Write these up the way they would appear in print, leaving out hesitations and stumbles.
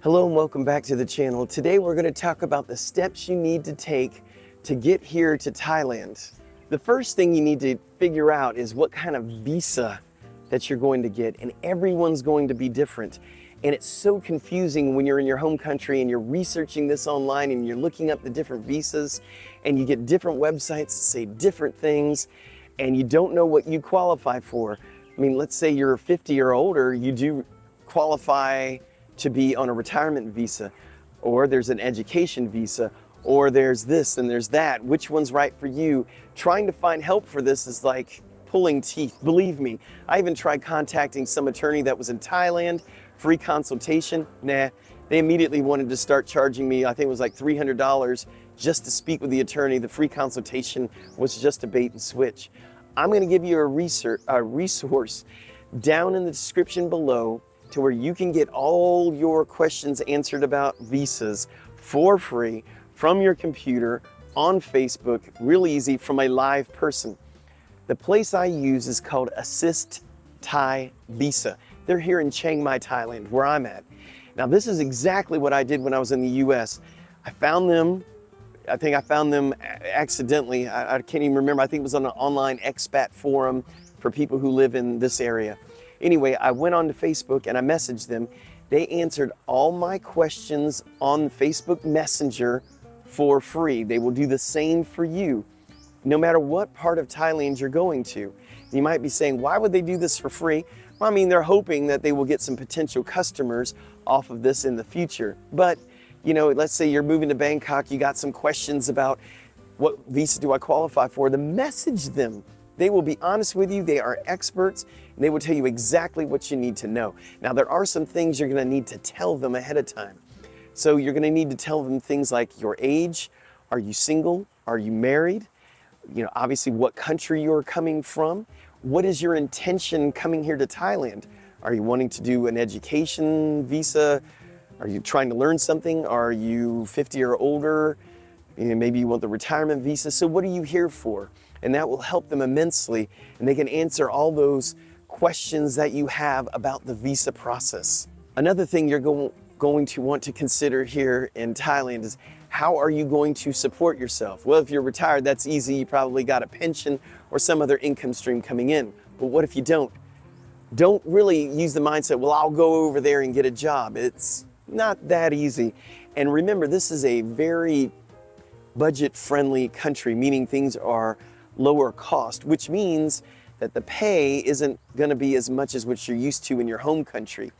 Hello and welcome back to the channel. Today we're going to talk about the steps you need to take to get here to Thailand. The first thing you need to figure out is what kind of visa that you're going to get, and everyone's going to be different. And it's so confusing when you're in your home country and you're researching this online and you're looking up the different visas and you get different websites that say different things and you don't know what you qualify for. I mean, let's say you're 50 or older, you do qualify to be on a retirement visa, or there's an education visa, or there's this and there's that. Which one's right for you? Trying to find help for this is like pulling teeth. Believe me, I even tried contacting some attorney that was in Thailand, free consultation. Nah, they immediately wanted to start charging me, I think it was like $300 just to speak with the attorney. The free consultation was just a bait and switch. I'm gonna give you a resource down in the description below to where you can get all your questions answered about visas for free from your computer on Facebook, real easy, from a live person. The place I use is called Assist Thai Visa. They're here in Chiang Mai, Thailand, where I'm at. Now this is exactly what I did when I was in the US. I found them, I think I found them accidentally. I can't even remember. I think it was on an online expat forum for people who live in this area. Anyway, I went on to Facebook and I messaged them. They answered all my questions on Facebook Messenger for free. They will do the same for you, no matter what part of Thailand you're going to. You might be saying, why would they do this for free? Well, I mean, they're hoping that they will get some potential customers off of this in the future. But, you know, let's say you're moving to Bangkok, you got some questions about what visa do I qualify for, then message them. They will be honest with you. They are experts and they will tell you exactly what you need to know. Now, there are some things you're going to need to tell them ahead of time. So you're going to need to tell them things like your age. Are you single? Are you married? You know, obviously what country you're coming from. What is your intention coming here to Thailand? Are you wanting to do an education visa? Are you trying to learn something? Are you 50 or older? You know, maybe you want the retirement visa. So what are you here for? And that will help them immensely, and they can answer all those questions that you have about the visa process. Another thing you're going to want to consider here in Thailand is, how are you going to support yourself? Well, if you're retired, that's easy. You probably got a pension or some other income stream coming in. But what if you don't? Don't really use the mindset, well, I'll go over there and get a job. It's not that easy. And remember, this is a very budget-friendly country, meaning things are lower cost, which means that the pay isn't going to be as much as what you're used to in your home country.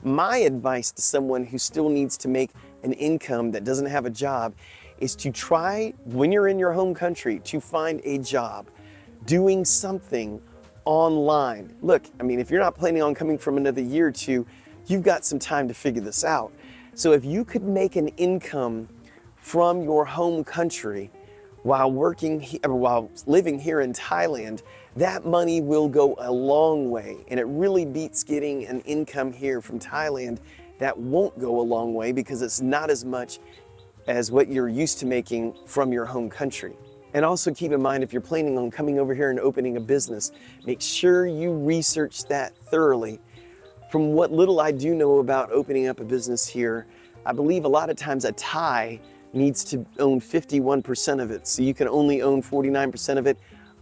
My advice to someone who still needs to make an income that doesn't have a job is to try, when you're in your home country, to find a job doing something online. Look, I mean, if you're not planning on coming from another year or two, you've got some time to figure this out. So if you could make an income from your home country while living here in Thailand, that money will go a long way. And it really beats getting an income here from Thailand that won't go a long way, because it's not as much as what you're used to making from your home country. And also keep in mind, if you're planning on coming over here and opening a business, make sure you research that thoroughly. From what little I do know about opening up a business here, I believe a lot of times a Thai needs to own 51% of it, so you can only own 49% of it.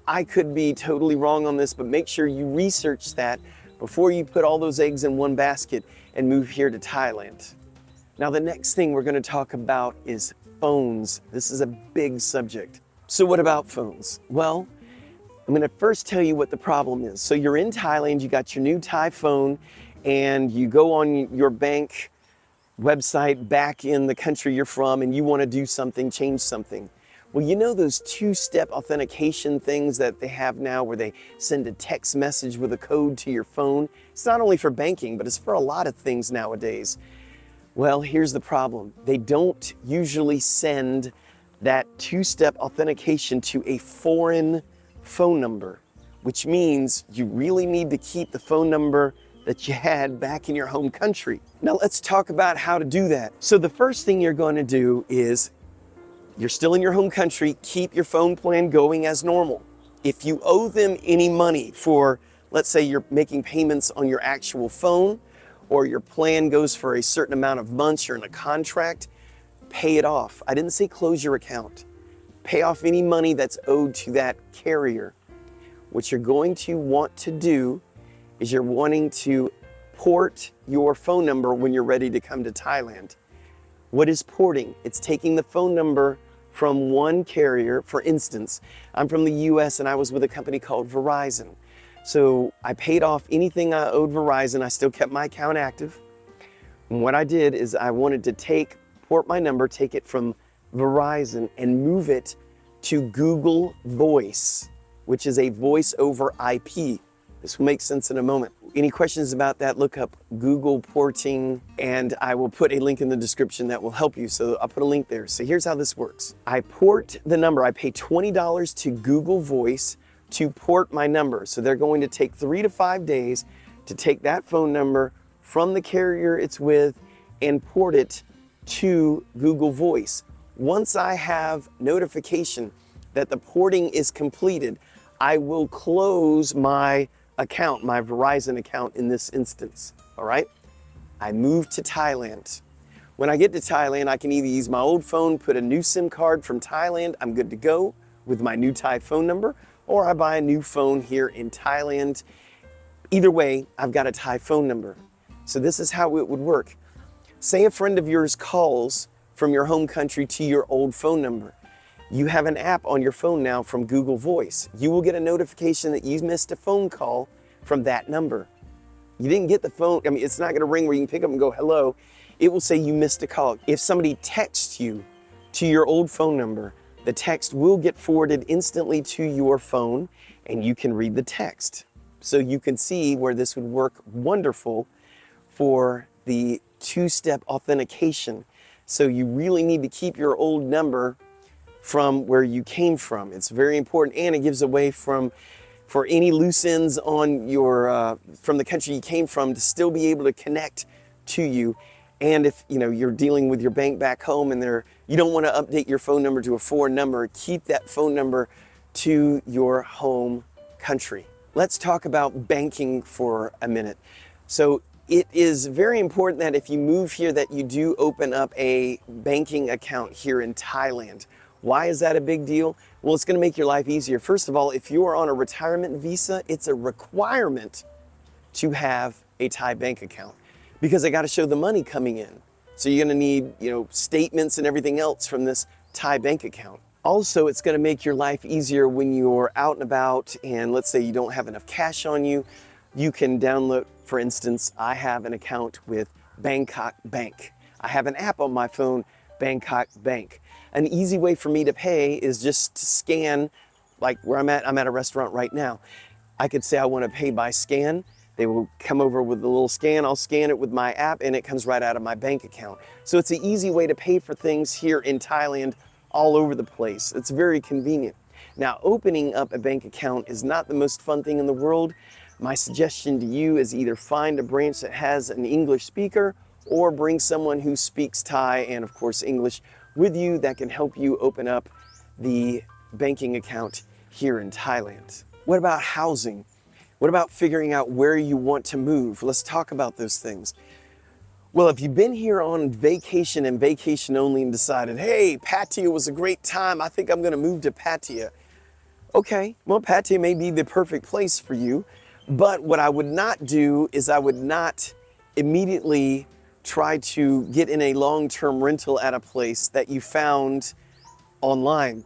I could be totally wrong on this, but make sure you research that before you put all those eggs in one basket and move here to Thailand. Now, the next thing we're going to talk about is phones. This is a big subject. So what about phones? Well, I'm going to first tell you what the problem is. So you're in Thailand, you got your new Thai phone, and you go on your bank website back in the country you're from, and you want to do something, change something. Well, you know those two-step authentication things that they have now, where they send a text message with a code to your phone? It's not only for banking, but it's for a lot of things nowadays. Well, here's the problem. They don't usually send that two-step authentication to a foreign phone number, which means you really need to keep the phone number that you had back in your home country. Now let's talk about how to do that. So the first thing you're going to do is, you're still in your home country, keep your phone plan going as normal. If you owe them any money for, let's say you're making payments on your actual phone, or your plan goes for a certain amount of months, you're in a contract, pay it off. I didn't say close your account. Pay off any money that's owed to that carrier. What you're going to want to do is you're wanting to port your phone number when you're ready to come to Thailand. What is porting? It's taking the phone number from one carrier. For instance, I'm from the US and I was with a company called Verizon. So I paid off anything I owed Verizon. I still kept my account active. And what I did is I wanted to port my number, take it from Verizon and move it to Google Voice, which is a voice over IP. This will make sense in a moment. Any questions about that, look up Google porting, and I will put a link in the description that will help you. So I'll put a link there. So here's how this works. I port the number. I pay $20 to Google Voice to port my number. So they're going to take 3 to 5 days to take that phone number from the carrier it's with and port it to Google Voice. Once I have notification that the porting is completed, I will close my account, my Verizon account in this instance, all right? I move to Thailand. When I get to Thailand, I can either use my old phone, put a new SIM card from Thailand, I'm good to go with my new Thai phone number, or I buy a new phone here in Thailand. Either way, I've got a Thai phone number. So this is how it would work. Say a friend of yours calls from your home country to your old phone number. You have an app on your phone now from Google Voice. You will get a notification that you missed a phone call from that number. You didn't get the phone, I mean, it's not gonna ring where you can pick up and go, hello. It will say you missed a call. If somebody texts you to your old phone number, the text will get forwarded instantly to your phone and you can read the text. So you can see where this would work wonderful for the two-step authentication. So you really need to keep your old number from where you came from. It's very important, and it gives a way for any loose ends on your from the country you came from to still be able to connect to you. And if you're dealing with your bank back home and you don't want to update your phone number to a foreign number, keep that phone number to your home country. Let's talk about banking for a minute. So it is very important that if you move here that you do open up a banking account here in Thailand. Why is that a big deal? Well, it's going to make your life easier. First of all, if you are on a retirement visa, it's a requirement to have a Thai bank account because they got to show the money coming in. So you're going to need, statements and everything else from this Thai bank account. Also, it's going to make your life easier when you're out and about and let's say you don't have enough cash on you. You can download, for instance, I have an account with Bangkok Bank. I have an app on my phone, Bangkok Bank. An easy way for me to pay is just to scan, like where I'm at a restaurant right now. I could say I want to pay by scan. They will come over with a little scan. I'll scan it with my app and it comes right out of my bank account. So it's an easy way to pay for things here in Thailand all over the place. It's very convenient. Now, opening up a bank account is not the most fun thing in the world. My suggestion to you is either find a branch that has an English speaker or bring someone who speaks Thai and of course English with you that can help you open up the banking account here in Thailand. What about housing? What about figuring out where you want to move? Let's talk about those things. Well, if you've been here on vacation and vacation only and decided, hey, Pattaya was a great time, I think I'm gonna move to Pattaya. Okay, well, Pattaya may be the perfect place for you, but what I would not do is I would not immediately try to get in a long-term rental at a place that you found online.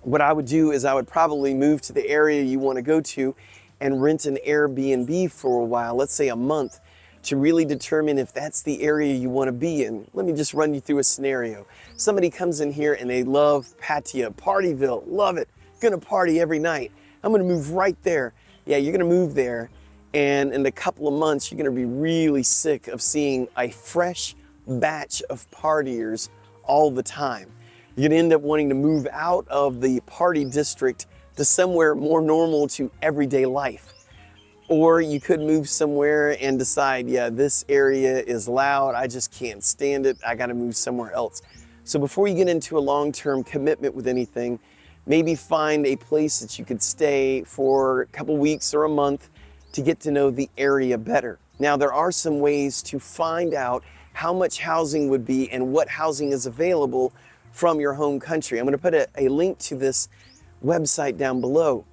What I would do is I would probably move to the area you want to go to and rent an Airbnb for a while, let's say a month, to really determine if that's the area you want to be in. Let me just run you through a scenario. Somebody comes in here and they love Pattaya, Partyville, love it, gonna party every night. I'm gonna move right there. Yeah, you're gonna move there, and in a couple of months, you're gonna be really sick of seeing a fresh batch of partiers all the time. You're gonna end up wanting to move out of the party district to somewhere more normal to everyday life. Or you could move somewhere and decide, yeah, this area is loud, I just can't stand it, I gotta move somewhere else. So before you get into a long-term commitment with anything, maybe find a place that you could stay for a couple weeks or a month to get to know the area better. Now, there are some ways to find out how much housing would be and what housing is available from your home country. I'm going to put a link to this website down below.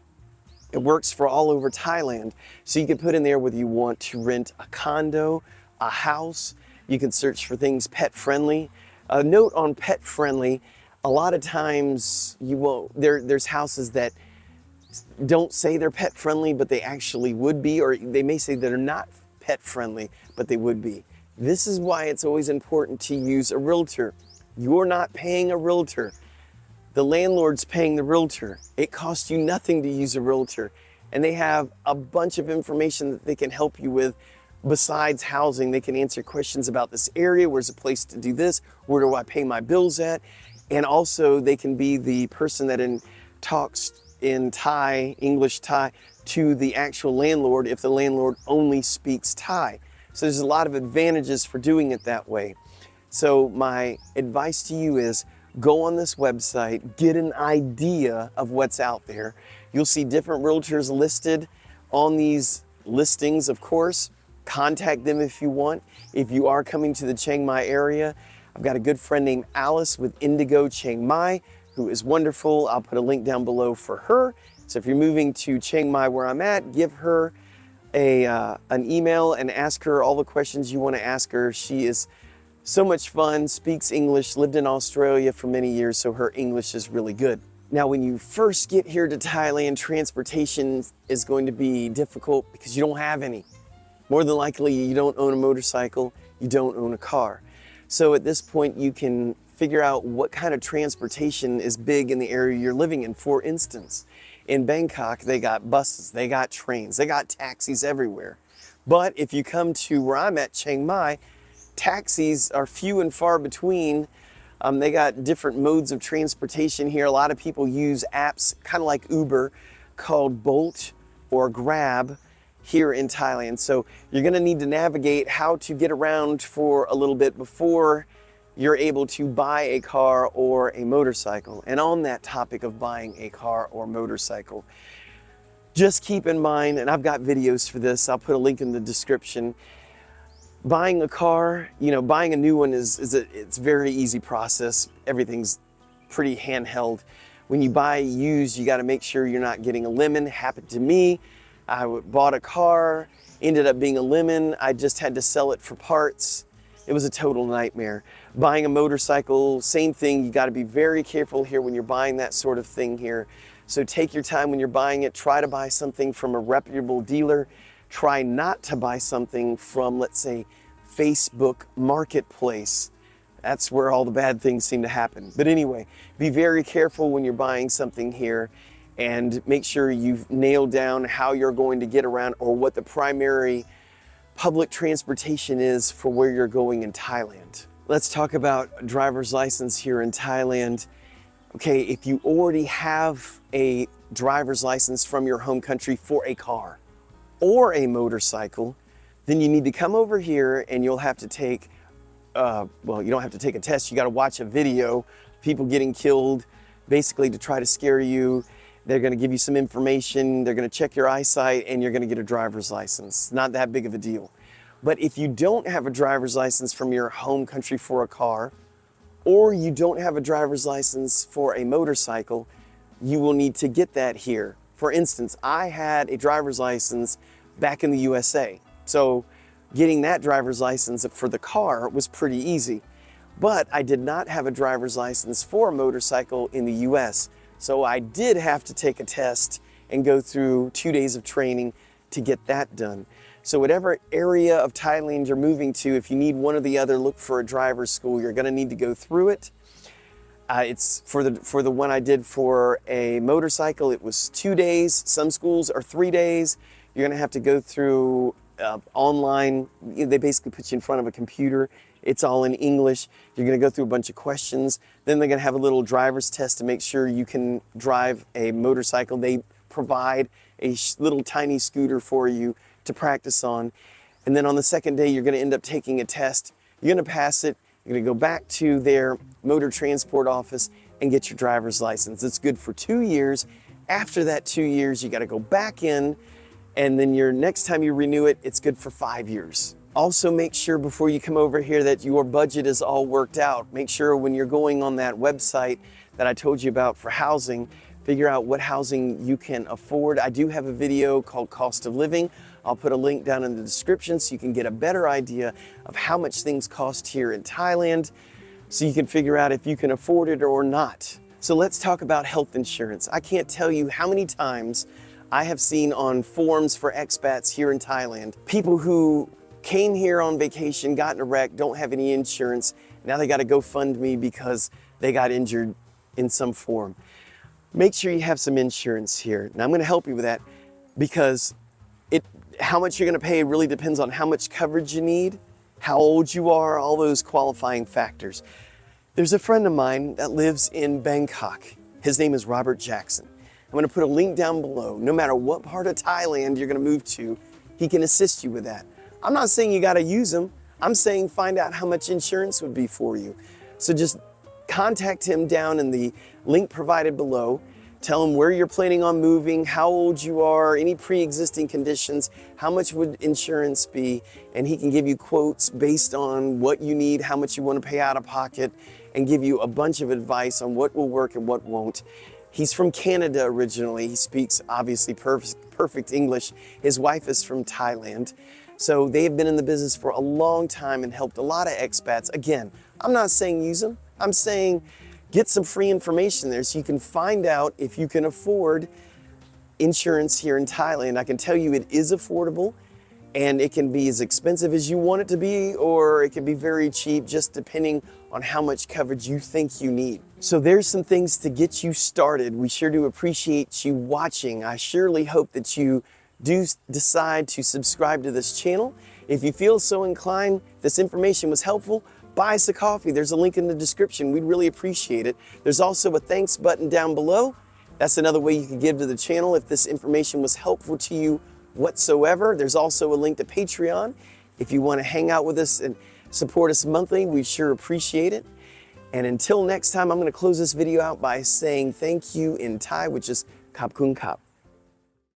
It works for all over Thailand. So you can put in there whether you want to rent a condo, a house. You can search for things pet friendly. A note on pet friendly, a lot of times there's houses that don't say they're pet friendly, but they actually would be, or they may say they're not pet friendly, but they would be. This is why it's always important to use a realtor. You're not paying a realtor. The landlord's paying the realtor. It costs you nothing to use a realtor. And they have a bunch of information that they can help you with besides housing. They can answer questions about this area. Where's a place to do this? Where do I pay my bills at? And also they can be the person that talks in Thai, English Thai, to the actual landlord if the landlord only speaks Thai. So there's a lot of advantages for doing it that way. So my advice to you is go on this website, get an idea of what's out there. You'll see different realtors listed on these listings, of course. Contact them if you want. If you are coming to the Chiang Mai area, I've got a good friend named Alice with Indigo Chiang Mai, who is wonderful. I'll put a link down below for her. So if you're moving to Chiang Mai where I'm at, give her an email and ask her all the questions you want to ask her. She is so much fun, speaks English, lived in Australia for many years, so her English is really good. Now, when you first get here to Thailand, transportation is going to be difficult because you don't have any. More than likely, you don't own a motorcycle, you don't own a car. So at this point, you can figure out what kind of transportation is big in the area you're living in. For instance, in Bangkok, they got buses, they got trains, they got taxis everywhere. But if you come to where I'm at, Chiang Mai, taxis are few and far between. They got different modes of transportation here. A lot of people use apps, kind of like Uber, called Bolt or Grab here in Thailand. So you're gonna need to navigate how to get around for a little bit before you're able to buy a car or a motorcycle. And on that topic of buying a car or motorcycle, just keep in mind, and I've got videos for this, I'll put a link in the description. Buying a car, buying a new one it's a very easy process. Everything's pretty handheld. When you buy used, you gotta make sure you're not getting a lemon. Happened to me. I bought a car, ended up being a lemon. I just had to sell it for parts. It was a total nightmare. Buying a motorcycle, same thing. You got to be very careful here when you're buying that sort of thing here. So take your time when you're buying it. Try to buy something from a reputable dealer. Try not to buy something from, let's say, Facebook Marketplace. That's where all the bad things seem to happen. But anyway, be very careful when you're buying something here and make sure you've nailed down how you're going to get around or what the primary public transportation is for where you're going in Thailand. Let's talk about driver's license here in Thailand. Okay, if you already have a driver's license from your home country for a car or a motorcycle, then you need to come over here and you'll have to take, well, you don't have to take a test, you gotta watch a video, people getting killed, basically to try to scare you. They're gonna give you some information, they're gonna check your eyesight, and you're gonna get a driver's license. Not that big of a deal. But if you don't have a driver's license from your home country for a car, or you don't have a driver's license for a motorcycle, you will need to get that here. For instance, I had a driver's license back in the USA. So getting that driver's license for the car was pretty easy. But I did not have a driver's license for a motorcycle in the US. So I did have to take a test and go through 2 days of training to get that done. So whatever area of Thailand you're moving to, if you need one or the other, look for a driver's school. You're gonna need to go through it. It's for the one I did for a motorcycle, it was 2 days. Some schools are 3 days. You're gonna have to go through online. They basically put you in front of a computer. It's all in English. You're gonna go through a bunch of questions. Then they're gonna have a little driver's test to make sure you can drive a motorcycle. They provide a little tiny scooter for you to practice on. And then on the second day, you're gonna end up taking a test. You're gonna pass it. You're gonna go back to their motor transport office and get your driver's license. It's good for 2 years. After that 2 years, you gotta go back in And then your next time you renew it, it's good for 5 years. Also make sure before you come over here that your budget is all worked out. Make sure when you're going on that website that I told you about for housing, figure out what housing you can afford. I do have a video called Cost of Living. I'll put a link down in the description so you can get a better idea of how much things cost here in Thailand, so you can figure out if you can afford it or not. So let's talk about health insurance. I can't tell you how many times I have seen on forums for expats here in Thailand, people who came here on vacation, got in a wreck, don't have any insurance. Now they got to go fund me because they got injured in some form. Make sure you have some insurance here. Now I'm going to help you with that because how much you're going to pay really depends on how much coverage you need, how old you are, all those qualifying factors. There's a friend of mine that lives in Bangkok. His name is Robert Jackson. I'm going to put a link down below. No matter what part of Thailand you're going to move to, he can assist you with that. I'm not saying you got to use him. I'm saying find out how much insurance would be for you. So just contact him down in the link provided below. Tell him where you're planning on moving, how old you are, any pre-existing conditions, how much would insurance be, and he can give you quotes based on what you need, how much you want to pay out of pocket, and give you a bunch of advice on what will work and what won't. He's from Canada originally. He speaks obviously perfect English. His wife is from Thailand. So they have been in the business for a long time and helped a lot of expats. Again, I'm not saying use them. I'm saying get some free information there so you can find out if you can afford insurance here in Thailand. I can tell you it is affordable, and it can be as expensive as you want it to be, or it can be very cheap, just depending on how much coverage you think you need. So there's some things to get you started. We sure do appreciate you watching. I surely hope that you do decide to subscribe to this channel. If you feel so inclined, this information was helpful, buy us a coffee. There's a link in the description. We'd really appreciate it. There's also a thanks button down below. That's another way you can give to the channel if this information was helpful to you whatsoever. There's also a link to Patreon. If you want to hang out with us and support us monthly, we sure appreciate it. And until next time, I'm going to close this video out by saying thank you in Thai, which is Khap Kun Khap.